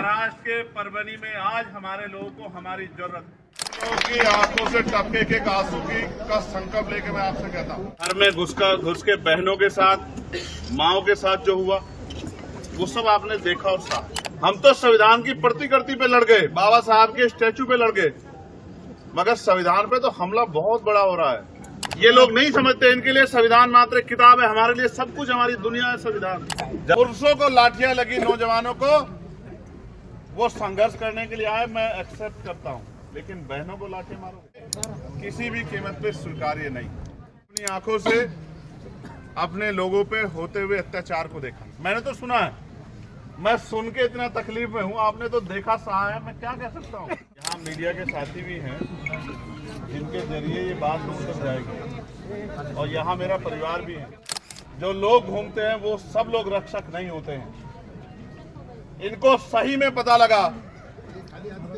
महाराष्ट्र के परभनी में आज हमारे लोगों को हमारी जरूरत है। क्योंकि आंखों से टपके के आंसू का संकल्प लेके मैं आपसे कहता हूँ, घर में घुस के बहनों के साथ, माओ के साथ जो हुआ वो सब आपने देखा और साथ। हम तो संविधान की प्रतिकृति पे लड़ गए, बाबा साहब के स्टैचू पे लड़ गए, मगर संविधान पे तो हमला बहुत बड़ा हो रहा है। ये लोग नहीं समझते, इनके लिए संविधान मात्र एक किताब है, हमारे लिए सब कुछ, हमारी दुनिया है संविधान। पुरुषों को लाठियां लगी, नौजवानों को, वो संघर्ष करने के लिए आए, मैं एक्सेप्ट करता हूँ, लेकिन बहनों को लाठी मारो किसी भी कीमत पे स्वीकार्य नहीं। अपनी आंखों से अपने लोगों पे होते हुए अत्याचार को देखा, मैंने तो सुना है, मैं सुन के इतना तकलीफ में हूँ, आपने तो देखा सहा है, मैं क्या कह सकता हूँ। यहाँ मीडिया के साथी भी हैं जिनके जरिए ये बात दूर तक जाएगी, और यहाँ मेरा परिवार भी है। जो लोग घूमते हैं वो सब लोग रक्षक नहीं होते हैं। इनको सही में पता लगा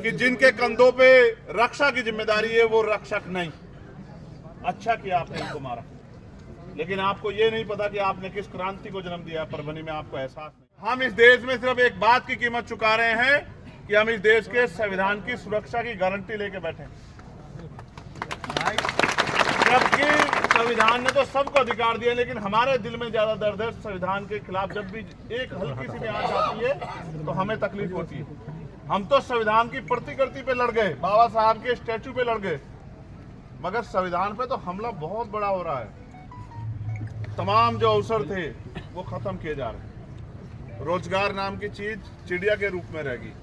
कि जिनके कंधों पे रक्षा की जिम्मेदारी है वो रक्षक नहीं। अच्छा किया आपने इनको मारा, लेकिन आपको ये नहीं पता कि आपने किस क्रांति को जन्म दिया। परभनी में आपको एहसास नहीं। हम इस देश में सिर्फ एक बात की कीमत चुका रहे हैं कि हम इस देश के संविधान की सुरक्षा की गारंटी लेके बैठे, जबकि संविधान ने तो सबको अधिकार दिया, लेकिन हमारे दिल में ज्यादा दर्द है संविधान के खिलाफ। जब भी एक हल्की सी भी आंच आती है तो हमें तकलीफ होती है। हम तो संविधान की प्रतिकृति पे लड़ गए, बाबा साहब के स्टैचू पे लड़ गए, मगर संविधान पे तो हमला बहुत बड़ा हो रहा है। तमाम जो अवसर थे वो खत्म किए जा रहे हैं। रोजगार नाम की चीज चिड़िया के रूप में रहेगी।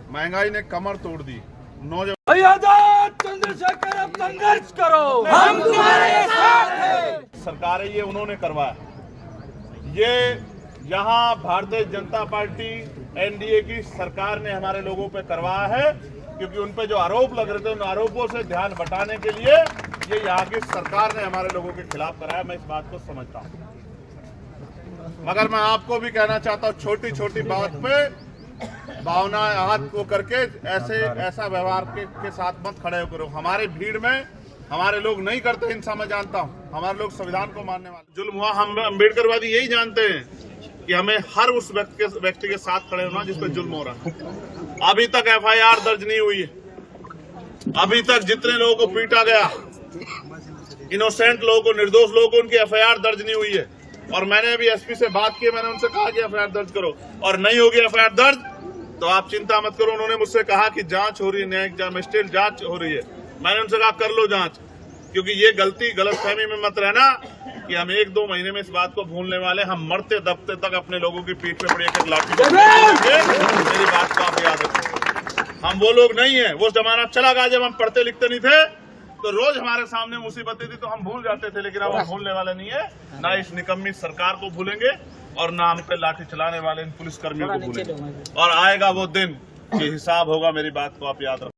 महंगाई ने कमर तोड़ दी। नौजवान आजाद चंद्रशेखर, अब संघर्ष करो, हम तुम्हारे साथ हैं। सरकारें ये उन्होंने करवाया, ये यहाँ भारतीय जनता पार्टी एनडीए की सरकार ने हमारे लोगों पे करवाया है, क्योंकि उन पे जो आरोप लग रहे थे उन आरोपों से ध्यान बटाने के लिए ये यहाँ की सरकार ने हमारे लोगों के खिलाफ कराया। मैं इस बात को समझता हूँ, मगर मैं आपको भी कहना चाहता हूँ, छोटी छोटी बात पे भावना हाथ को करके ऐसा व्यवहार के साथ मत खड़े हो करो। हमारे भीड़ में हमारे लोग नहीं करते हिंसा, मैं जानता हूँ। हमारे लोग संविधान को मानने वाले। जुल्म हुआ, हम अम्बेडकरवादी यही जानते हैं कि हमें हर उस व्यक्ति के साथ खड़े होना जिस पर जुल्म हो रहा है। अभी तक एफआईआर दर्ज नहीं हुई है, अभी तक जितने लोगों को पीटा गया, इनोसेंट लोगों को, निर्दोष लोगों को, उनकी एफआईआर दर्ज नहीं हुई है। और मैंने अभी एसपी से बात की, मैंने उनसे कहा कि एफआईआर दर्ज करो, और नहीं होगी एफआईआर दर्ज तो आप चिंता मत करो। उन्होंने मुझसे कहा कि जांच हो रही है, न्यायिक मजिस्ट्रेट जांच हो रही है। मैंने उनसे कहा कर लो जांच, क्योंकि ये गलतफहमी में मत रहना कि हम 1-2 महीने में इस बात को भूलने वाले। हम मरते दबते तक अपने लोगों की पीठ पे पड़ी एक लाठी। मेरी बात को आप याद रखें, हम वो लोग नहीं है। वो जमाना चला गया जब हम पढ़ते लिखते नहीं थे, तो रोज हमारे सामने मुसीबतें थी तो हम भूल जाते थे, लेकिन अब हम भूलने वाले नहीं है। ना इस निकम्मी सरकार को भूलेंगे और ना हम पे लाठी चलाने वाले इन पुलिस कर्मियों को भूलेंगे। और आएगा वो दिन कि हिसाब होगा, मेरी बात को आप याद रखें।